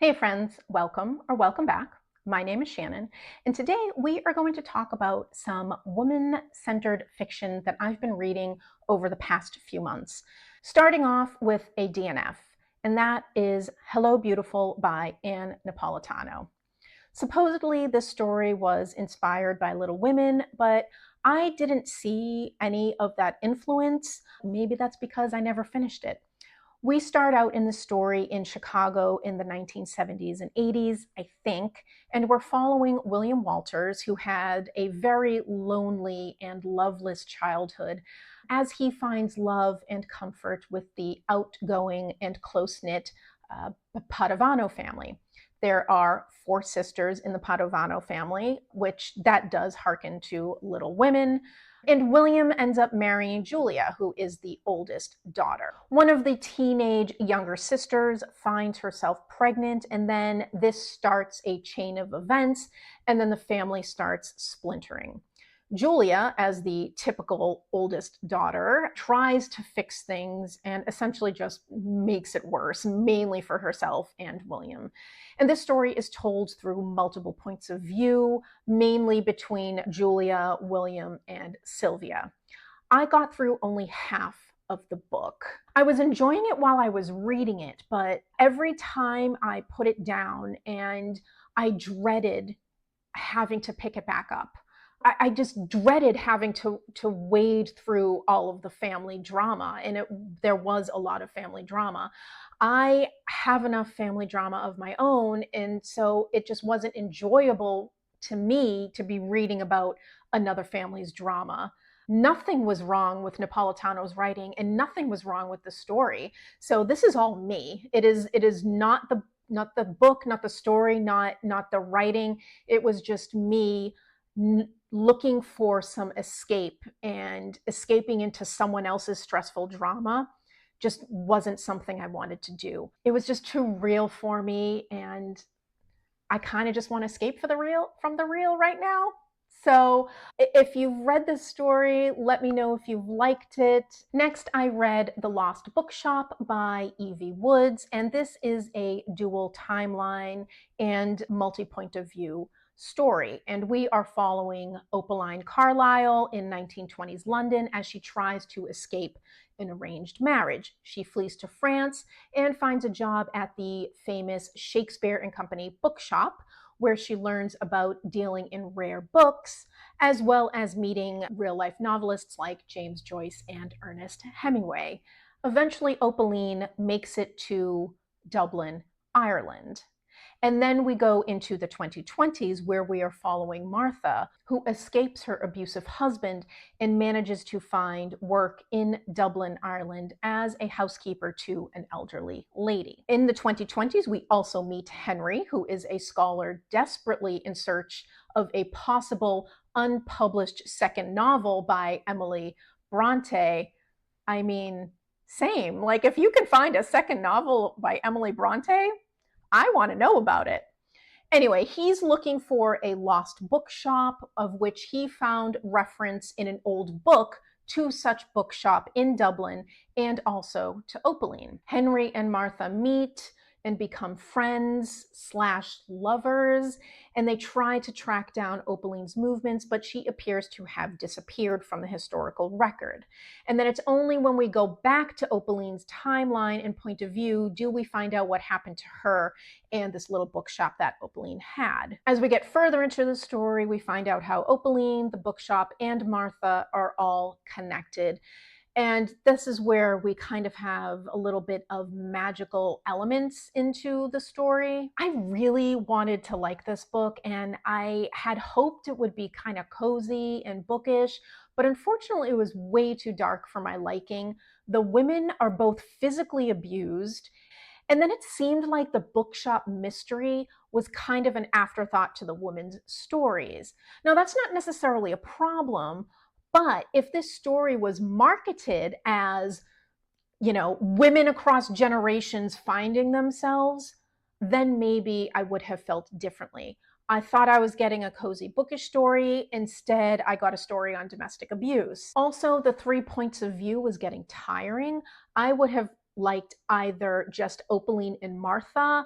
Hey friends, welcome or welcome back. My name is Shannon, and today we are going to talk about some woman-centered fiction that I've been reading over the past few months. Starting off with a DNF, and that is Hello Beautiful by Anne Napolitano. Supposedly, this story was inspired by Little Women, but I didn't see any of that influence. Maybe that's because I never finished it. We start out in the story in Chicago in the 1970s and 80s, I think, and we're following William Walters, who had a very lonely and loveless childhood, as he finds love and comfort with the outgoing and close-knit Padovano family. There are four sisters in the Padovano family, which that does hearken to Little Women. And William ends up marrying Julia, who is the oldest daughter. One of the teenage younger sisters finds herself pregnant, and then this starts a chain of events, and then the family starts splintering. Julia, as the typical oldest daughter, tries to fix things and essentially just makes it worse, mainly for herself and William. And this story is told through multiple points of view, mainly between Julia, William, and Sylvia. I got through only half of the book. I was enjoying it while I was reading it, but every time I put it down and I dreaded having to pick it back up. I just dreaded having to wade through all of the family drama, and there was a lot of family drama. I have enough family drama of my own, and so it just wasn't enjoyable to me to be reading about another family's drama. Nothing was wrong with Napolitano's writing, and nothing was wrong with the story. So this is all me. It is not the book, not the story, not the writing. It was just me looking for some escape, and escaping into someone else's stressful drama just wasn't something I wanted to do. It was just too real for me, and I kind of just want to escape from the real right now. So if you've read this story, let me know if you've liked it. Next, I read The Lost Bookshop by Evie Woods, and this is a dual timeline and multi-point of view story. And we are following Opaline Carlyle in 1920s London as she tries to escape an arranged marriage. She flees to France and finds a job at the famous Shakespeare and Company bookshop, where she learns about dealing in rare books, as well as meeting real-life novelists like James Joyce and Ernest Hemingway. Eventually, Opaline makes it to Dublin, Ireland. And then we go into the 2020s, where we are following Martha, who escapes her abusive husband and manages to find work in Dublin, Ireland as a housekeeper to an elderly lady. In the 2020s, we also meet Henry, who is a scholar desperately in search of a possible unpublished second novel by Emily Bronte. I mean, same. Like, if you can find a second novel by Emily Bronte, I want to know about it. Anyway, he's looking for a lost bookshop, of which he found reference in an old book to such bookshop in Dublin, and also to Opaline. Henry and Martha meet and become friends / lovers, and they try to track down Opaline's movements, but she appears to have disappeared from the historical record. And then it's only when we go back to Opaline's timeline and point of view do we find out what happened to her and this little bookshop that Opaline had. As we get further into the story, we find out how Opaline, the bookshop, and Martha are all connected. And this is where we kind of have a little bit of magical elements into the story. I really wanted to like this book, and I had hoped it would be kind of cozy and bookish, but unfortunately it was way too dark for my liking. The women are both physically abused, and then it seemed like the bookshop mystery was kind of an afterthought to the women's stories. Now, that's not necessarily a problem, but if this story was marketed as, women across generations finding themselves, then maybe I would have felt differently. I thought I was getting a cozy bookish story. Instead, I got a story on domestic abuse. Also, the 3 points of view was getting tiring. I would have liked either just Opaline and Martha,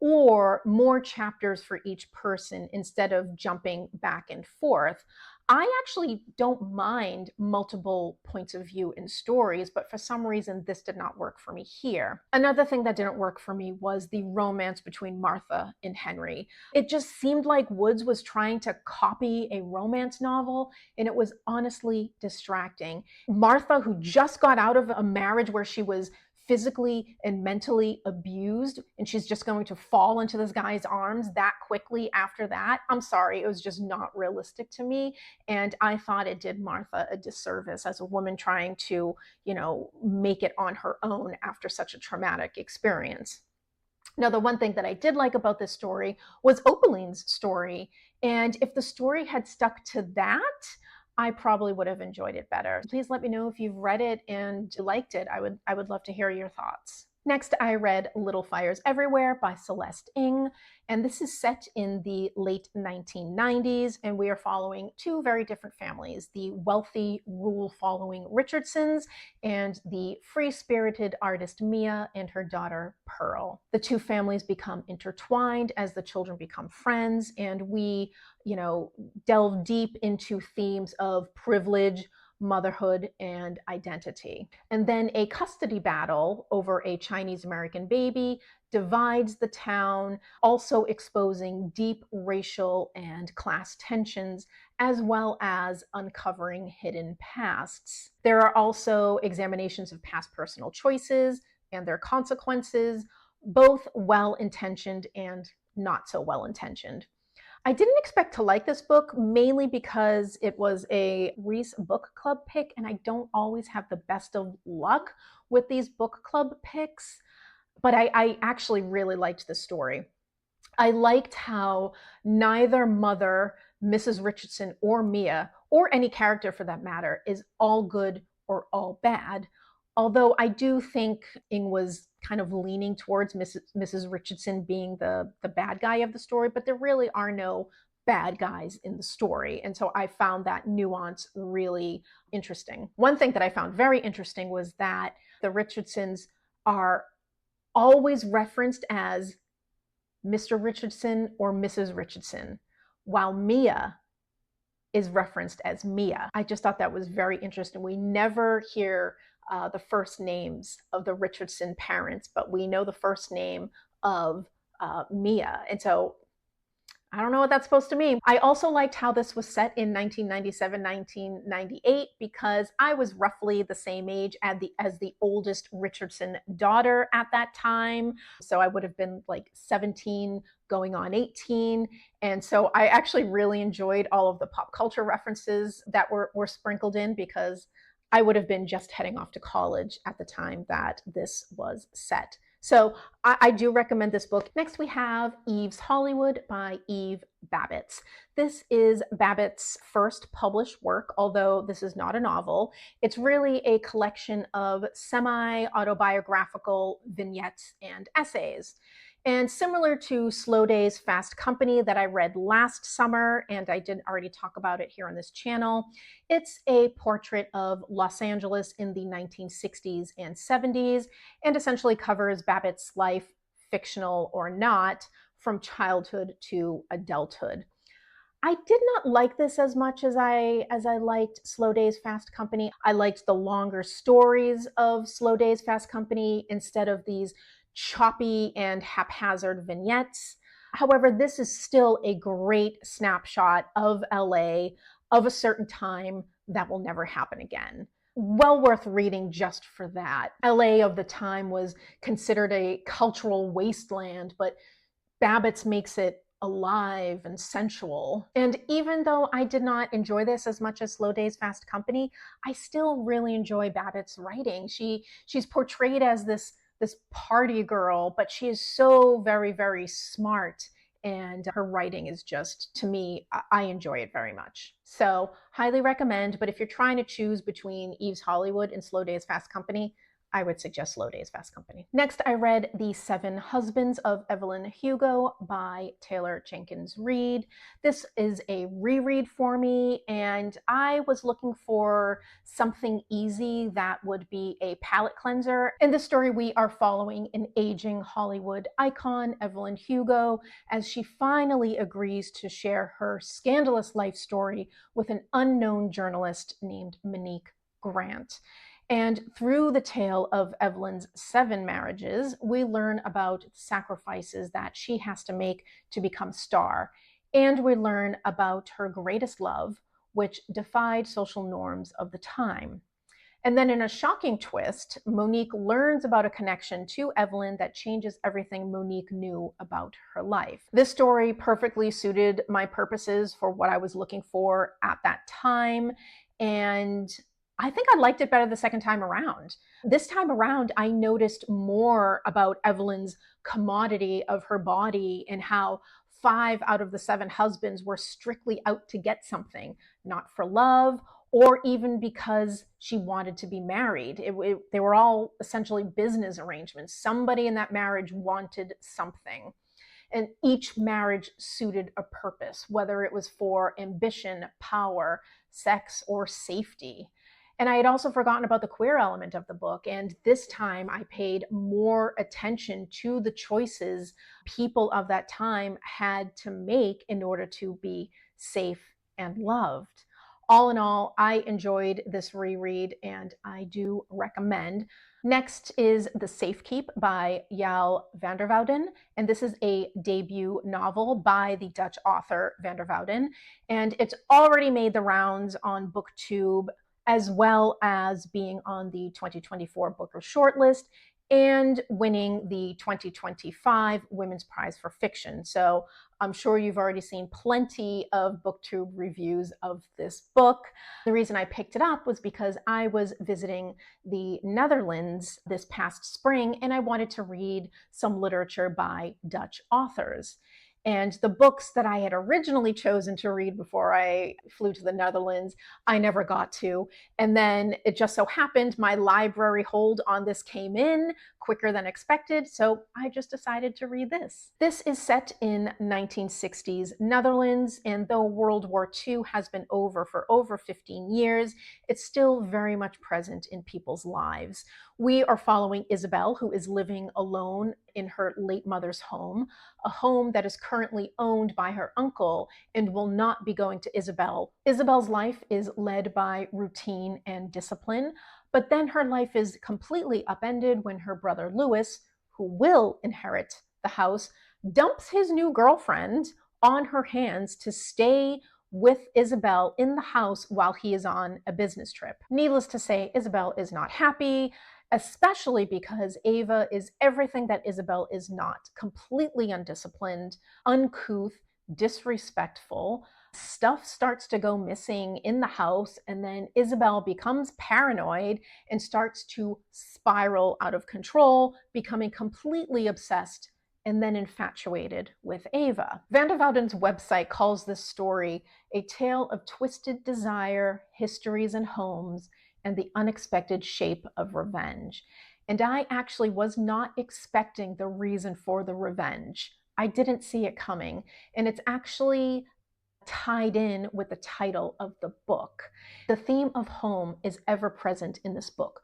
or more chapters for each person instead of jumping back and forth. I actually don't mind multiple points of view in stories, but for some reason, this did not work for me here. Another thing that didn't work for me was the romance between Martha and Henry. It just seemed like Woods was trying to copy a romance novel, and it was honestly distracting. Martha, who just got out of a marriage where she was physically and mentally abused, and she's just going to fall into this guy's arms that quickly after that. I'm sorry, it was just not realistic to me. And I thought it did Martha a disservice as a woman trying to, make it on her own after such a traumatic experience. Now, the one thing that I did like about this story was Opaline's story. And if the story had stuck to that, I probably would have enjoyed it better. Please let me know if you've read it and liked it. I would love to hear your thoughts. Next, I read Little Fires Everywhere by Celeste Ng, and this is set in the late 1990s, and we are following two very different families, the wealthy, rule-following Richardsons and the free-spirited artist Mia and her daughter Pearl. The two families become intertwined as the children become friends, and we, delve deep into themes of privilege, motherhood, and identity. And then a custody battle over a Chinese American baby divides the town, also exposing deep racial and class tensions, as well as uncovering hidden pasts. There are also examinations of past personal choices and their consequences, both well-intentioned and not so well-intentioned. I didn't expect to like this book, mainly because it was a Reese book club pick, and I don't always have the best of luck with these book club picks, but I actually really liked the story. I liked how neither mother, Mrs. Richardson, or Mia, or any character for that matter, is all good or all bad. Although I do think Ing was kind of leaning towards Mrs. Richardson being the bad guy of the story, but there really are no bad guys in the story. And so I found that nuance really interesting. One thing that I found very interesting was that the Richardsons are always referenced as Mr. Richardson or Mrs. Richardson, while Mia is referenced as Mia. I just thought that was very interesting. We never hear the first names of the Richardson parents, but we know the first name of Mia. And so I don't know what that's supposed to mean. I also liked how this was set in 1997, 1998, because I was roughly the same age as the oldest Richardson daughter at that time. So I would have been like 17 going on 18. And so I actually really enjoyed all of the pop culture references that were sprinkled in, because I would have been just heading off to college at the time that this was set. So I do recommend this book. Next, we have Eve's Hollywood by Eve Babitz. This is Babitz's first published work, although this is not a novel. It's really a collection of semi-autobiographical vignettes and essays. And similar to Slow Days, Fast Company that I read last summer, and I did already talk about it here on this channel, it's a portrait of Los Angeles in the 1960s and 70s, and essentially covers Babitz's life, fictional or not, from childhood to adulthood. I did not like this as much as I liked Slow Days, Fast Company. I liked the longer stories of Slow Days, Fast Company instead of these choppy and haphazard vignettes. However, this is still a great snapshot of LA, of a certain time that will never happen again. Well worth reading just for that. LA of the time was considered a cultural wasteland, but Babitz makes it alive and sensual. And even though I did not enjoy this as much as Slow Days, Fast Company, I still really enjoy Babitz's writing. She's portrayed as this party girl, but she is so very, very smart, and her writing is just, to me, I enjoy it very much. So highly recommend, but if you're trying to choose between Eve's Hollywood and Slow Days, Fast Company, I would suggest Slow Days, Fast Company. Next, I read The Seven Husbands of Evelyn Hugo by Taylor Jenkins Reid. This is a reread for me, and I was looking for something easy that would be a palate cleanser. In this story, we are following an aging Hollywood icon, Evelyn Hugo, as she finally agrees to share her scandalous life story with an unknown journalist named Monique Grant. And through the tale of Evelyn's 7 marriages, we learn about sacrifices that she has to make to become a star. And we learn about her greatest love, which defied social norms of the time. And then in a shocking twist, Monique learns about a connection to Evelyn that changes everything Monique knew about her life. This story perfectly suited my purposes for what I was looking for at that time. And I think I liked it better the second time around. This time around, I noticed more about Evelyn's commodity of her body and how 5 out of the 7 husbands were strictly out to get something, not for love or even because she wanted to be married. They were all essentially business arrangements. Somebody in that marriage wanted something. And each marriage suited a purpose, whether it was for ambition, power, sex, or safety. And I had also forgotten about the queer element of the book. And this time I paid more attention to the choices people of that time had to make in order to be safe and loved. All in all, I enjoyed this reread and I do recommend. Next is The Safekeep by Yael van der Wouden. And this is a debut novel by the Dutch author van der Wouden. And it's already made the rounds on BookTube, as well as being on the 2024 Booker shortlist and winning the 2025 Women's Prize for Fiction. So I'm sure you've already seen plenty of BookTube reviews of this book. The reason I picked it up was because I was visiting the Netherlands this past spring and I wanted to read some literature by Dutch authors. And the books that I had originally chosen to read before I flew to the Netherlands, I never got to. And then it just so happened my library hold on this came in quicker than expected, so I just decided to read this. This is set in 1960s Netherlands, and though World War II has been over for over 15 years, it's still very much present in people's lives. We are following Isabel, who is living alone in her late mother's home, a home that is currently owned by her uncle and will not be going to Isabel. Isabel's life is led by routine and discipline, but then her life is completely upended when her brother Louis, who will inherit the house, dumps his new girlfriend on her hands to stay with Isabel in the house while he is on a business trip. Needless to say, Isabel is not happy, especially because Ava is everything that Isabel is not. Completely undisciplined, uncouth, disrespectful. Stuff starts to go missing in the house, and then Isabel becomes paranoid and starts to spiral out of control, becoming completely obsessed and then infatuated with Ava. Van der Wouden's website calls this story a tale of twisted desire, histories and homes, and the unexpected shape of revenge. And I actually was not expecting the reason for the revenge. I didn't see it coming. And it's actually tied in with the title of the book. The theme of home is ever present in this book.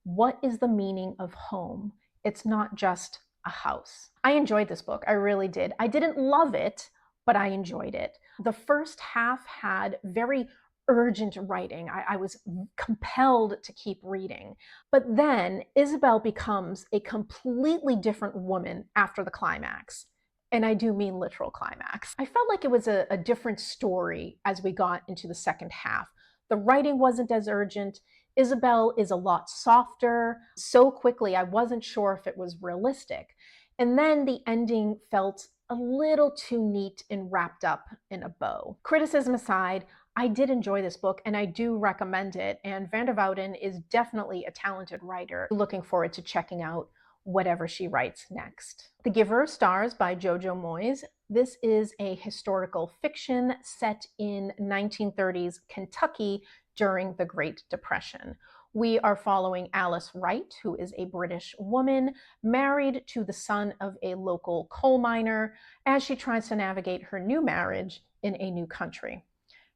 What is the meaning of home? It's not just a house. I enjoyed this book. I really did. I didn't love it, but I enjoyed it. The first half had very urgent writing. I was compelled to keep reading. But then Isabel becomes a completely different woman after the climax. And I do mean literal climax. I felt like it was a different story as we got into the second half. The writing wasn't as urgent. Isabel is a lot softer. So quickly, I wasn't sure if it was realistic. And then the ending felt a little too neat and wrapped up in a bow. Criticism aside, I did enjoy this book and I do recommend it. And van der Wouden is definitely a talented writer. Looking forward to checking out whatever she writes next. The Giver of Stars by JoJo Moyes. This is a historical fiction set in 1930s Kentucky during the Great Depression. We are following Alice Wright, who is a British woman married to the son of a local coal miner, as she tries to navigate her new marriage in a new country.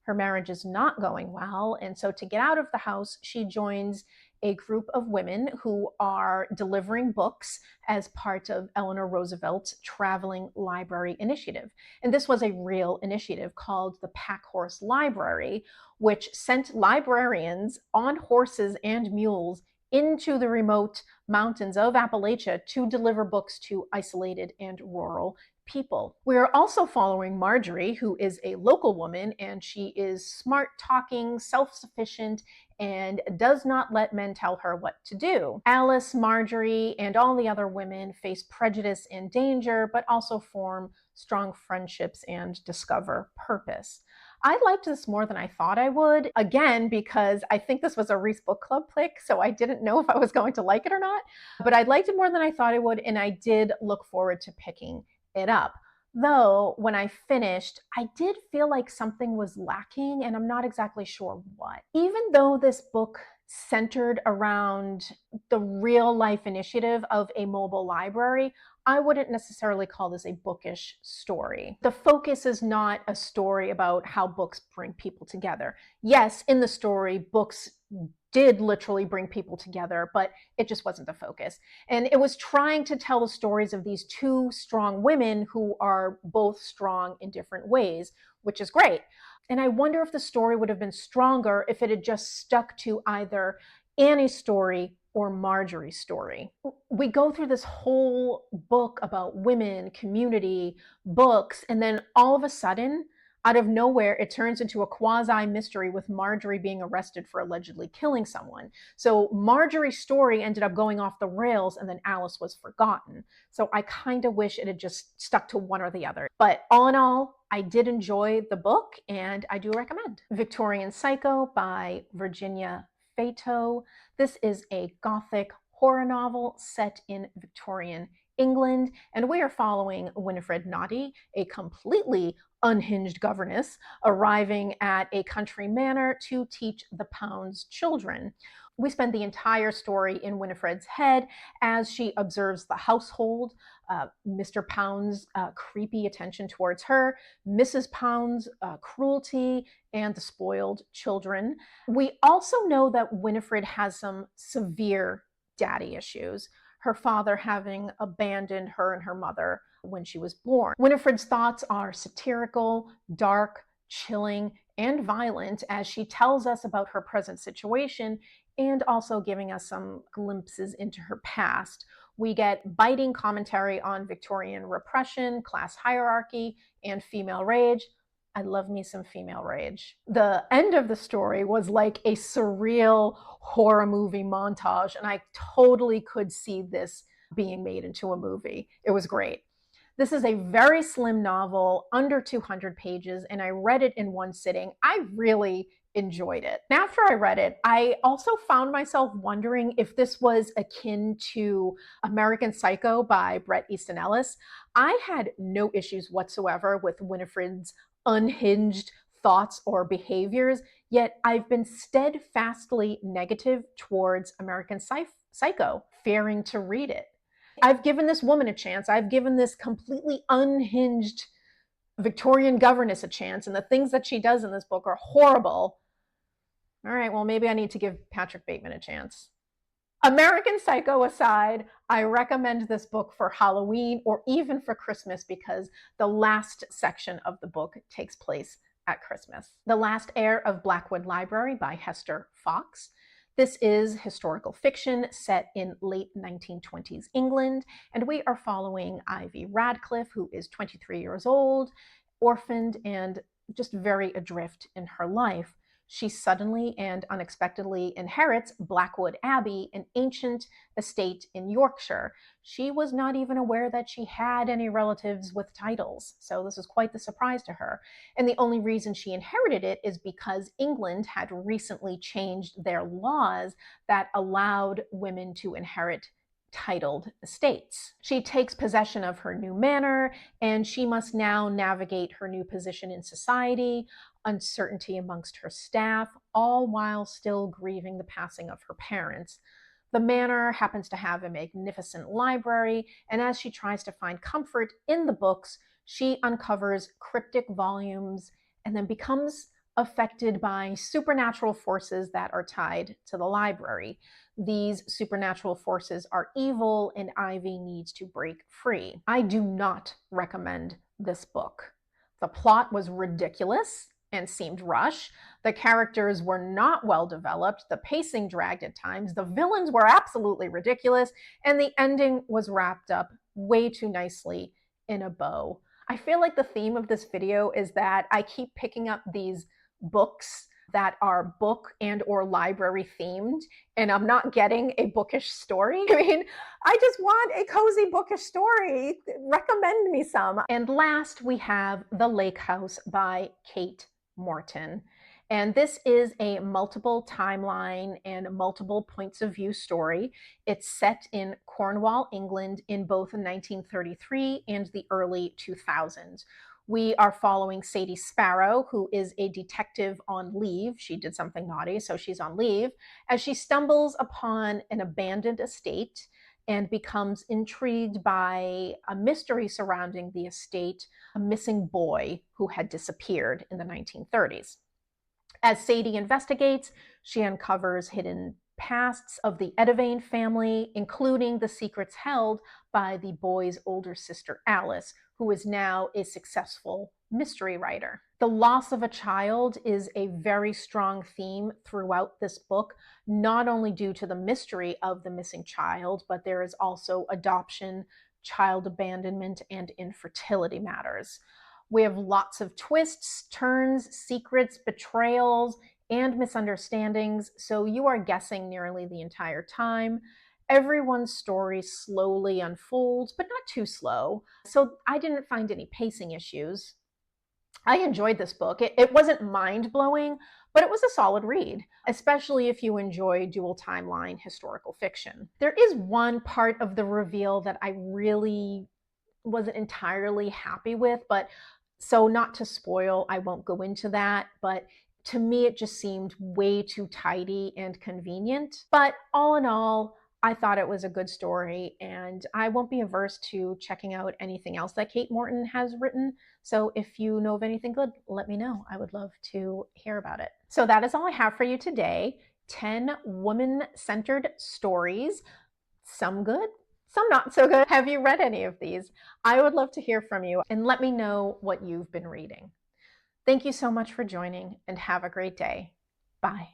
Her marriage is not going well, and so to get out of the house, she joins a group of women who are delivering books as part of Eleanor Roosevelt's traveling library initiative. And this was a real initiative called the Packhorse Library, which sent librarians on horses and mules into the remote mountains of Appalachia to deliver books to isolated and rural people. We're also following Marjorie, who is a local woman, and she is smart talking, self-sufficient, and does not let men tell her what to do. Alice, Marjorie, and all the other women face prejudice and danger, but also form strong friendships and discover purpose. I liked this more than I thought I would, again, because I think this was a Reese Book Club pick, so I didn't know if I was going to like it or not, but I liked it more than I thought I would, and I did look forward to picking it up. Though when I finished, I did feel like something was lacking, and I'm not exactly sure what. Even though this book centered around the real life initiative of a mobile library, I wouldn't necessarily call this a bookish story. The focus is not a story about how books bring people together. Yes, in the story, books did literally bring people together, but it just wasn't the focus. And it was trying to tell the stories of these two strong women who are both strong in different ways, which is great. And I wonder if the story would have been stronger if it had just stuck to either Annie's story or Marjorie's story. We go through this whole book about women, community, books, and then all of a sudden, out of nowhere, it turns into a quasi-mystery with Marjorie being arrested for allegedly killing someone. So Marjorie's story ended up going off the rails, and then Alice was forgotten. So I kind of wish it had just stuck to one or the other. But all in all, I did enjoy the book, and I do recommend. Victorian Psycho by Virginia Feito. This is a gothic horror novel set in Victorian England, and we are following Winifred Noddy, a completely unhinged governess arriving at a country manor to teach the Pounds children. We spend the entire story in Winifred's head as she observes the household, Mr. Pounds' creepy attention towards her, Mrs. Pounds' cruelty, and the spoiled children. We also know that Winifred has some severe daddy issues, her father having abandoned her and her mother when she was born. Winifred's thoughts are satirical, dark, chilling, and violent as she tells us about her present situation and also giving us some glimpses into her past. We get biting commentary on Victorian repression, class hierarchy, and female rage. I love me some female rage. The end of the story was like a surreal horror movie montage, and I totally could see this being made into a movie. It was great. This is a very slim novel, under 200 pages, and I read it in one sitting. I really enjoyed it. And after I read it, I also found myself wondering if this was akin to American Psycho by Bret Easton Ellis. I had no issues whatsoever with Winifred's unhinged thoughts or behaviors, yet I've been steadfastly negative towards American Psycho, fearing to read it. I've given this woman a chance. I've given this completely unhinged Victorian governess a chance, and the things that she does in this book are horrible. All right, well, maybe I need to give Patrick Bateman a chance. American Psycho aside, I recommend this book for Halloween or even for Christmas because the last section of the book takes place at Christmas. The Last Heir of Blackwood Library by Hester Fox. This is historical fiction set in late 1920s England, and we are following Ivy Radcliffe, who is 23 years old, orphaned, and just very adrift in her life. She suddenly and unexpectedly inherits Blackwood Abbey, an ancient estate in Yorkshire. She was not even aware that she had any relatives with titles, so this is quite the surprise to her. And the only reason she inherited it is because England had recently changed their laws that allowed women to inherit titled estates. She takes possession of her new manor, and she must now navigate her new position in society, uncertainty amongst her staff, all while still grieving the passing of her parents. The manor happens to have a magnificent library, and as she tries to find comfort in the books, she uncovers cryptic volumes and then becomes affected by supernatural forces that are tied to the library. These supernatural forces are evil, and Ivy needs to break free. I do not recommend this book. The plot was ridiculous and seemed rushed. The characters were not well developed. The pacing dragged at times. The villains were absolutely ridiculous. And the ending was wrapped up way too nicely in a bow. I feel like the theme of this video is that I keep picking up these books that are book and or library themed, and I'm not getting a bookish story. I mean, I just want a cozy bookish story. Recommend me some. And last, we have The Lake House by Kate Morton. And this is a multiple timeline and multiple points of view story. It's set in Cornwall, England in both 1933 and the early 2000s. We are following Sadie Sparrow, who is a detective on leave. She did something naughty, so she's on leave, as she stumbles upon an abandoned estate and becomes intrigued by a mystery surrounding the estate, a missing boy who had disappeared in the 1930s. As Sadie investigates, she uncovers hidden pasts of the Edivane family, including the secrets held by the boy's older sister, Alice, who is now a successful mystery writer. The loss of a child is a very strong theme throughout this book, not only due to the mystery of the missing child, but there is also adoption, child abandonment, and infertility matters. We have lots of twists, turns, secrets, betrayals, and misunderstandings, so you are guessing nearly the entire time. Everyone's story slowly unfolds, but not too slow, so I didn't find any pacing issues. I enjoyed this book. It wasn't mind-blowing, but it was a solid read, especially if you enjoy dual timeline historical fiction. There is one part of the reveal that I really wasn't entirely happy with, but so not to spoil, I won't go into that, but to me, it just seemed way too tidy and convenient. But all in all, I thought it was a good story, and I won't be averse to checking out anything else that Kate Morton has written. So if you know of anything good, let me know. I would love to hear about it. So that is all I have for you today. 10 woman-centered stories, some good, some not so good. Have you read any of these? I would love to hear from you, and let me know what you've been reading. Thank you so much for joining, and have a great day. Bye.